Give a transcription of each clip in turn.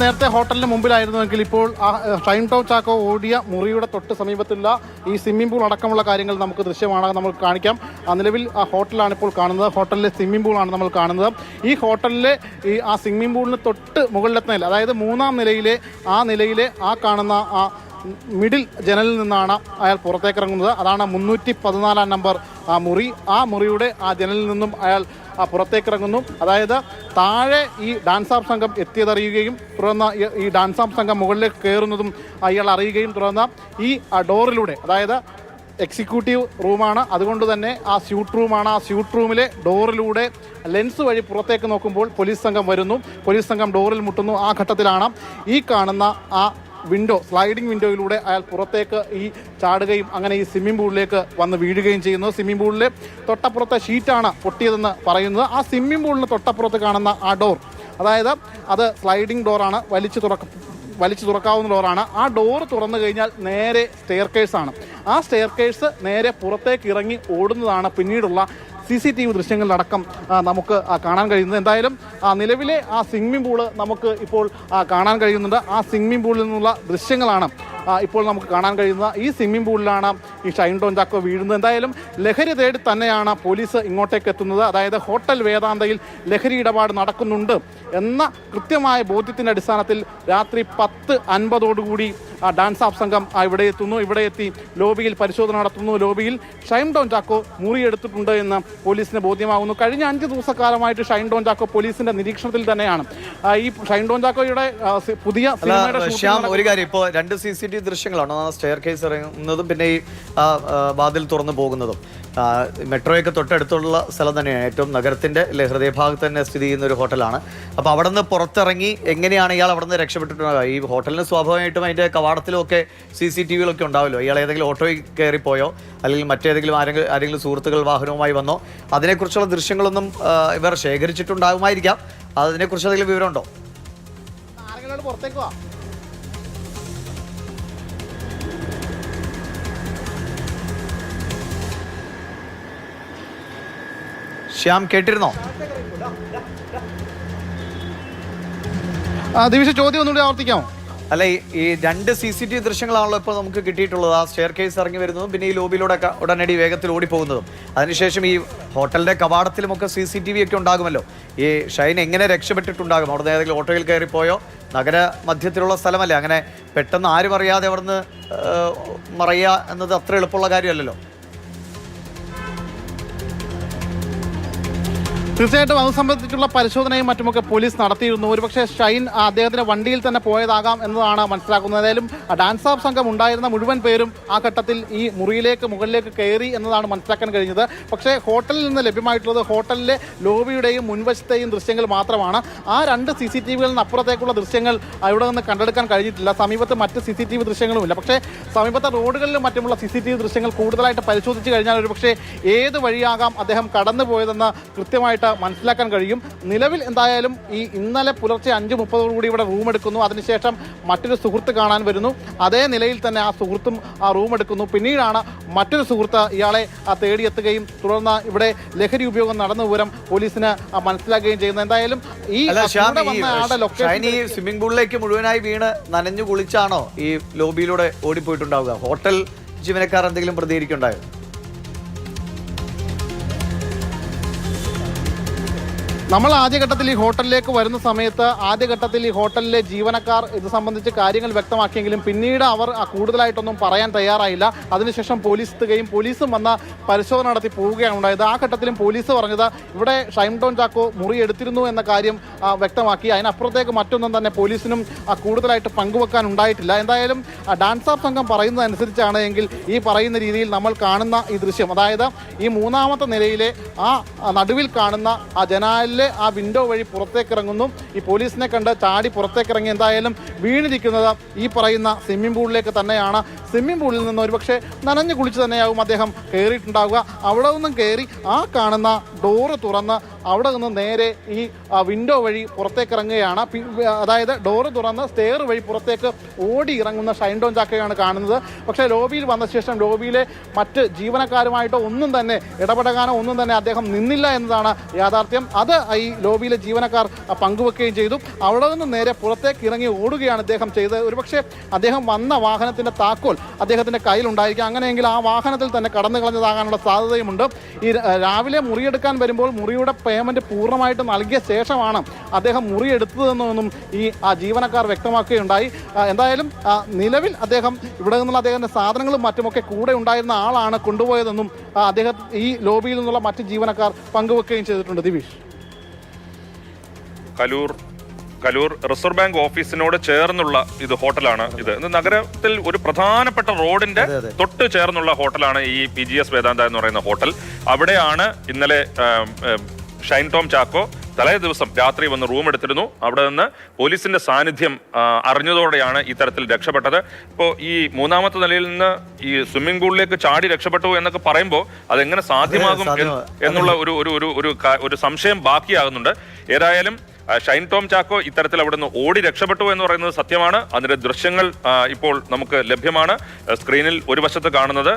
നേരത്തെ ഹോട്ടലിന് മുമ്പിലായിരുന്നുവെങ്കിൽ ഇപ്പോൾ ഷൈൻ ടോം ചാക്കോ ഓടിയ മുറിയുടെ തൊട്ട് സമീപത്തുള്ള ഈ സ്വിമ്മിംഗ് പൂൾ അടക്കമുള്ള കാര്യങ്ങൾ നമുക്ക് ദൃശ്യമാണ് നമ്മൾ കാണിക്കാം. നിലവിൽ ആ ഹോട്ടലാണ് ഇപ്പോൾ കാണുന്നത്. ഹോട്ടലിലെ സ്വിമ്മിംഗ് പൂളാണ് നമ്മൾ കാണുന്നത്. ഈ ഹോട്ടലിലെ ആ സ്വിമ്മിംഗ് പൂളിന് തൊട്ട് മുകളിലത്തെ നില, അതായത് മൂന്നാം നിലയിലെ ആ കാണുന്ന ആ മിഡിൽ ജനലിൽ നിന്നാണ് അയാൾ പുറത്തേക്ക് ഇറങ്ങുന്നത്. അതാണ് 314 നമ്പർ മുറി. ആ മുറിയുടെ ആ ജനലിൽ നിന്നും അയാൾ പുറത്തേക്ക് ഇറങ്ങുന്നു. അതായത് താഴെ ഈ ഡാൻസ് ഓഫ് സംഘം എത്തിയതറിയുകയും തുടർന്ന് ഈ ഡാൻസ് ഓഫ് സംഘം മുകളിലേക്ക് കയറുന്നതും അയാൾ അറിയുകയും തുടർന്ന് ഈ ഡോറിലൂടെ, അതായത് എക്സിക്യൂട്ടീവ് റൂമാണ്, അതുകൊണ്ട് തന്നെ ആ സ്യൂട്ട് റൂമാണ്. ആ സ്യൂട്ട് റൂമിലെ ഡോറിലൂടെ ലെൻസ് വഴി പുറത്തേക്ക് നോക്കുമ്പോൾ പോലീസ് സംഘം വരുന്നു. പോലീസ് സംഘം ഡോറിൽ മുട്ടുന്നു. ആ ഘട്ടത്തിലാണ് ഈ കാണുന്ന ആ വിൻഡോ, സ്ലൈഡിംഗ് വിൻഡോയിലൂടെ അയാൾ പുറത്തേക്ക് ഈ ചാടുകയും അങ്ങനെ ഈ സ്വിമ്മിംഗ് പൂളിലേക്ക് വന്ന് വീഴുകയും ചെയ്യുന്നു. സ്വിമ്മിംഗ് പൂളിലെ തൊട്ടപ്പുറത്തെ ഷീറ്റാണ് പൊട്ടിയതെന്ന് പറയുന്നത്. ആ സ്വിമ്മിംഗ് പൂളിന് തൊട്ടപ്പുറത്ത് കാണുന്ന ആ ഡോർ, അതായത് അത് സ്ലൈഡിംഗ് ഡോറാണ്, വലിച്ചു തുറക്കാവുന്ന ഡോറാണ്. ആ ഡോർ തുറന്നു കഴിഞ്ഞാൽ നേരെ സ്റ്റെയർകേഴ്സാണ്. ആ സ്റ്റെയർകേഴ്സ് നേരെ പുറത്തേക്ക് ഇറങ്ങി ഓടുന്നതാണ് പിന്നീടുള്ള CCTV ദൃശ്യങ്ങളിലടക്കം നമുക്ക് കാണാൻ കഴിയുന്നത്. എന്തായാലും നിലവിലെ ആ സ്വിമ്മിംഗ് പൂള് നമുക്ക് ഇപ്പോൾ കാണാൻ കഴിയുന്നുണ്ട്. ആ സ്വിമ്മിംഗ് പൂളിൽ നിന്നുള്ള ദൃശ്യങ്ങളാണ് ഇപ്പോൾ നമുക്ക് കാണാൻ കഴിയുന്നത്. ഈ സ്വിമ്മിംഗ് പൂളിലാണ് ഈ ഷൈൻ ടോം ചാക്കോ വീഴുന്നത്. എന്തായാലും ലഹരി തേടി തന്നെയാണ് പോലീസ് ഇങ്ങോട്ടേക്ക് എത്തുന്നത്. അതായത് ഹോട്ടൽ വേദാന്തയിൽ ലഹരി ഇടപാട് നടക്കുന്നുണ്ട് എന്ന കൃത്യമായ ബോധ്യത്തിൻ്റെ അടിസ്ഥാനത്തിൽ രാത്രി 10:50 ഡാൻസ് ഓഫ് സംഘം ഇവിടെ എത്തുന്നു. ഇവിടെ എത്തി ലോബിയിൽ പരിശോധന നടത്തുന്നു. ലോബിയിൽ ഷൈൻ ടോം ചാക്കോ മുറിയെടുത്തിട്ടുണ്ട് എന്ന് പോലീസിന് ബോധ്യമാകുന്നു. കഴിഞ്ഞ 5 ദിവസക്കാലമായിട്ട് ഷൈൻ ടോം ചാക്കോ പോലീസിന്റെ നിരീക്ഷണത്തിൽ തന്നെയാണ്. ഈ ഷൈൻ ടോം ചാക്കോയുടെ പുതിയ ഒരു കാര്യം, ഇപ്പോൾ 2 CCTV ദൃശ്യങ്ങളാണ്. സ്റ്റെയർ കേസ് ഇറങ്ങുന്നതും പിന്നെ ഈ വാതിൽ തുറന്നു പോകുന്നതും. മെട്രോയൊക്കെ തൊട്ടടുത്തുള്ള സ്ഥലം തന്നെയാണ്. ഏറ്റവും നഗരത്തിന്റെ ഹൃദയഭാഗത്ത് തന്നെ സ്ഥിതി ചെയ്യുന്ന ഒരു ഹോട്ടലാണ്. അപ്പോൾ അവിടെ നിന്ന് പുറത്തിറങ്ങി എങ്ങനെയാണ് ഇയാൾ അവിടെ നിന്ന് രക്ഷപ്പെട്ടിട്ടുണ്ടാകുക? ഈ ഹോട്ടലിന് സ്വാഭാവികമായിട്ടും അതിന്റെ കവാടത്തിലും ഒക്കെ CCTVകളൊക്കെ ഉണ്ടാവുമല്ലോ. ഇയാൾ ഏതെങ്കിലും ഓട്ടോയിൽ കയറിപ്പോയോ അല്ലെങ്കിൽ മറ്റേതെങ്കിലും ആരെങ്കിലും സുഹൃത്തുക്കൾ വാഹനവുമായി വന്നോ? അതിനെക്കുറിച്ചുള്ള ദൃശ്യങ്ങളൊന്നും ഇവർ ശേഖരിച്ചിട്ടുണ്ടാകുമായിരിക്കാം. അതിനെക്കുറിച്ച് എന്തെങ്കിലും വിവരമുണ്ടോ? ശ്യാം, കേട്ടിരുന്നോ? ദിവിഷ, ചോദ്യം ഒന്നുകൂടി ആവർത്തിക്കാമോ? അല്ല, ഈ 2 CCTV ദൃശ്യങ്ങളാണല്ലോ ഇപ്പോൾ നമുക്ക് കിട്ടിയിട്ടുള്ളത്. ആ സ്റ്റെയർ കേസ് ഇറങ്ങി വരുന്നതും പിന്നെ ഈ ലോബിയിലൂടെ ഉടനടി വേഗത്തിൽ ഓടിപ്പോകുന്നതും. അതിനുശേഷം ഈ ഹോട്ടലിന്റെ കവാടത്തിലുമൊക്കെ CCTV ഒക്കെ ഉണ്ടാകുമല്ലോ. ഈ ഷൈൻ എങ്ങനെ രക്ഷപ്പെട്ടിട്ടുണ്ടാകും? അവിടുന്ന് ഏതെങ്കിലും ഓട്ടോയിൽ കയറിപ്പോയോ? നഗര മധ്യത്തിലുള്ള സ്ഥലമല്ലേ, അങ്ങനെ പെട്ടെന്ന് ആരും അറിയാതെ അവിടുന്ന് മറയുക എന്നത് അത്ര എളുപ്പമുള്ള കാര്യമല്ലല്ലോ. തീർച്ചയായിട്ടും അത് സംബന്ധിച്ചുള്ള പരിശോധനയും മറ്റുമൊക്കെ പോലീസ് നടത്തിയിരുന്നു. ഒരുപക്ഷെ ഷൈൻ അദ്ദേഹത്തിന്റെ വണ്ടിയിൽ തന്നെ പോയതാകാം എന്നതാണ് മനസ്സിലാക്കുന്നത്. ഏതായാലും ഡാൻസ് ഓഫ് സംഘം ഉണ്ടായിരുന്ന മുഴുവൻ പേരും ആ ഘട്ടത്തിൽ ഈ മുകളിലേക്ക് കയറി എന്നതാണ് മനസ്സിലാക്കാൻ കഴിഞ്ഞത്. പക്ഷേ ഹോട്ടലിൽ നിന്ന് ലഭ്യമായിട്ടുള്ളത് ഹോട്ടലിലെ ലോബിയുടെയും മുൻവശത്തെയും ദൃശ്യങ്ങൾ മാത്രമാണ്. ആ 2 CCTVകളിൽ നിന്ന് അപ്പുറത്തേക്കുള്ള ദൃശ്യങ്ങൾ ഇവിടെ നിന്ന് കണ്ടെടുക്കാൻ കഴിഞ്ഞിട്ടില്ല. സമീപത്ത് മറ്റ് CCTV ദൃശ്യങ്ങളുമില്ല. പക്ഷേ സമീപത്തെ റോഡുകളിലും മറ്റുമുള്ള CCTV ദൃശ്യങ്ങൾ കൂടുതലായിട്ട് പരിശോധിച്ച് കഴിഞ്ഞാൽ ഒരുപക്ഷെ ഏത് വഴിയാകാം അദ്ദേഹം കടന്നു പോയതെന്ന് കൃത്യമായിട്ട് മനസ്സിലാക്കാൻ കഴിയും. നിലവിൽ എന്തായാലും ഇന്നലെ പുലർച്ചെ 5:30 ഇവിടെ റൂം എടുക്കുന്നു. അതിനുശേഷം മറ്റൊരു സുഹൃത്ത് കാണാൻ വരുന്നു. അതേ നിലയിൽ തന്നെ ആ സുഹൃത്തും ആ റൂം എടുക്കുന്നു. പിന്നീടാണ് മറ്റൊരു സുഹൃത്ത് ഇയാളെ തേടിയെത്തുകയും തുടർന്ന് ഇവിടെ ലഹരി ഉപയോഗം നടന്ന വിവരം പോലീസിന് മനസ്സിലാക്കുകയും ചെയ്യുന്നു. എന്തായാലും ഈ സ്വിമ്മിംഗ് പൂളിലേക്ക് മുഴുവനായി വീണ് നനഞ്ഞു കുളിച്ചാണോ ഈ ലോബിയിലൂടെ ഓടിപ്പോയിട്ടുണ്ടാവുക? ഹോട്ടൽ ജീവനക്കാർ എന്തെങ്കിലും പ്രതികരിക്കുണ്ടായോ? നമ്മൾ ആദ്യഘട്ടത്തിൽ ഈ ഹോട്ടലിലേക്ക് വരുന്ന സമയത്ത് ഈ ഹോട്ടലിലെ ജീവനക്കാർ ഇത് സംബന്ധിച്ച് കാര്യങ്ങൾ വ്യക്തമാക്കിയെങ്കിലും പിന്നീട് അവർ കൂടുതലായിട്ടൊന്നും പറയാൻ തയ്യാറായില്ല. അതിനുശേഷം പോലീസ് എത്തുകയും പോലീസും വന്ന പരിശോധന നടത്തി പോവുകയാണ് ഉണ്ടായത്. ആ ഘട്ടത്തിലും പോലീസ് പറഞ്ഞത് ഇവിടെ ഷൈൻ ടോം ചാക്കോ മുറി എടുത്തിരുന്നു എന്ന കാര്യം വ്യക്തമാക്കി. അതിനപ്പുറത്തേക്ക് മറ്റൊന്നും തന്നെ പോലീസിനും കൂടുതലായിട്ട് പങ്കുവെക്കാൻ ഉണ്ടായിട്ടില്ല. എന്തായാലും ഡാൻസ് ഓഫ് സംഘം പറയുന്നതനുസരിച്ചാണ് എങ്കിൽ ഈ പറയുന്ന രീതിയിൽ നമ്മൾ കാണുന്ന ഈ ദൃശ്യം, അതായത് ഈ 3-ാമത്തെ നിലയിലെ ആ നടുവിൽ കാണുന്ന ആ ജനാലിൽ ആ വിൻഡോ വഴി പുറത്തേക്ക് ഇറങ്ങുന്നു. ഈ പോലീസിനെ കണ്ട് ചാടി പുറത്തേക്ക് ഇറങ്ങി എന്തായാലും വീണിരിക്കുന്നത് ഈ പറയുന്ന സ്വിമ്മിംഗ് പൂളിലേക്ക് തന്നെയാണ്. സ്വിമ്മിംഗ് പൂളിൽ നിന്ന് ഒരുപക്ഷെ നനഞ്ഞു കുളിച്ച് തന്നെയാവും അദ്ദേഹം കയറിയിട്ടുണ്ടാവുക. അവിടെ നിന്നും കയറി ആ കാണുന്ന ഡോറ് തുറന്ന് അവിടെ നിന്ന് നേരെ ഈ വിൻഡോ വഴി പുറത്തേക്ക് ഇറങ്ങുകയാണ്. അതായത് ഡോറ് തുറന്ന് സ്റ്റെയർ വഴി പുറത്തേക്ക് ഓടി ഇറങ്ങുന്ന ഷൈൻ ടോം ചാക്കോയാണ് കാണുന്നത്. പക്ഷേ ലോബിയിൽ വന്ന ശേഷം ലോബിയിലെ മറ്റ് ജീവനക്കാരുമായിട്ടോ ഒന്നും തന്നെ ഇടപെടാനോ ഒന്നും തന്നെ അദ്ദേഹം നിന്നില്ല എന്നതാണ് യാഥാർത്ഥ്യം. അത് ഈ ലോബിയിലെ ജീവനക്കാർ പങ്കുവെക്കുകയും ചെയ്തു. അവിടെ നിന്ന് നേരെ പുറത്തേക്ക് ഇറങ്ങി ഓടുകയാണ് അദ്ദേഹം ചെയ്തത്. ഒരുപക്ഷെ അദ്ദേഹം വന്ന വാഹനത്തിൻ്റെ താക്കോൽ അദ്ദേഹത്തിൻ്റെ കയ്യിലുണ്ടായിരിക്കും. അങ്ങനെയെങ്കിൽ ആ വാഹനത്തിൽ തന്നെ കടന്നു കളഞ്ഞതാകാനുള്ള സാധ്യതയുമുണ്ട്. ഈ രാവിലെ മുറിയെടുക്കാൻ വരുമ്പോൾ മുറിയുടെ പേയ്മെൻറ്റ് പൂർണ്ണമായിട്ട് നൽകിയ ശേഷമാണ് അദ്ദേഹം മുറിയെടുത്തതെന്നൊന്നും ഈ ജീവനക്കാർ വ്യക്തമാക്കുകയുണ്ടായി. എന്തായാലും നിലവിൽ അദ്ദേഹം ഇവിടെ നിന്നുള്ള അദ്ദേഹത്തിൻ്റെ സാധനങ്ങളും മറ്റുമൊക്കെ കൂടെ ഉണ്ടായിരുന്ന ആളാണ് കൊണ്ടുപോയതെന്നും അദ്ദേഹം ഈ ലോബിയിൽ നിന്നുള്ള മറ്റ് ജീവനക്കാർ പങ്കുവെക്കുകയും ചെയ്തിട്ടുണ്ട്. ദിവിഷ്, കലൂർ റിസർവ് ബാങ്ക് ഓഫീസിനോട് ചേർന്നുള്ള ഇത് ഹോട്ടലാണ്. ഇത് നഗരത്തിൽ ഒരു പ്രധാനപ്പെട്ട റോഡിന്റെ തൊട്ട് ചേർന്നുള്ള ഹോട്ടലാണ് ഈ PGS വേദാന്ത എന്ന് പറയുന്ന ഹോട്ടൽ. അവിടെയാണ് ഇന്നലെ ഷൈൻ ടോം ചാക്കോ തലേ ദിവസം രാത്രി വന്ന് റൂം എടുത്തിരുന്നു. അവിടെ നിന്ന് പോലീസിന്റെ സാന്നിധ്യം അറിഞ്ഞതോടെയാണ് ഇത്തരത്തിൽ രക്ഷപ്പെട്ടത്. ഇപ്പോൾ ഈ മൂന്നാമത്തെ നിലയിൽ നിന്ന് ഈ സ്വിമ്മിംഗ് പൂളിലേക്ക് ചാടി രക്ഷപ്പെട്ടു എന്നൊക്കെ പറയുമ്പോൾ അതെങ്ങനെ സാധ്യമാകും എന്നുള്ള ഒരു സംശയം ബാക്കിയാകുന്നുണ്ട്. ഏതായാലും ഷൈൻ ടോം ചാക്കോ ഇത്തരത്തിൽ അവിടെ നിന്ന് ഓടി രക്ഷപ്പെട്ടു എന്ന് പറയുന്നത് സത്യമാണ്. അതിന്റെ ദൃശ്യങ്ങൾ ഇപ്പോൾ നമുക്ക് ലഭ്യമാണ്. സ്ക്രീനിൽ ഒരു വശത്ത് കാണുന്നത്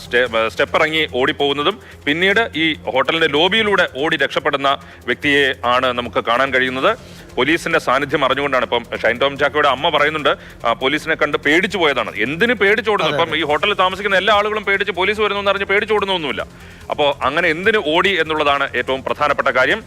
സ്റ്റെപ്പ് ഇറങ്ങി ഓടിപ്പോകുന്നതും പിന്നീട് ഈ ഹോട്ടലിന്റെ ലോബിയിലൂടെ ഓടി രക്ഷപ്പെടുന്ന വ്യക്തിയെ ആണ് നമുക്ക് കാണാൻ കഴിയുന്നത്. പോലീസിന്റെ സാന്നിധ്യം അറിഞ്ഞുകൊണ്ടാണ്. ഇപ്പം ഷൈൻ ടോം ചാക്കോയുടെ അമ്മ പറയുന്നുണ്ട് പോലീസിനെ കണ്ട് പേടിച്ചു പോയതാണ്. എന്തിന് പേടിച്ചോടുന്നു? ഇപ്പം ഈ ഹോട്ടലിൽ താമസിക്കുന്ന എല്ലാ ആളുകളും പേടിച്ച് പോലീസ് വരുന്നു എന്ന് അറിഞ്ഞ് പേടിച്ചോടുന്നൊന്നുമില്ല. അപ്പോൾ അങ്ങനെ എന്തിന് ഓടി എന്നുള്ളതാണ് ഏറ്റവും പ്രധാനപ്പെട്ട കാര്യം.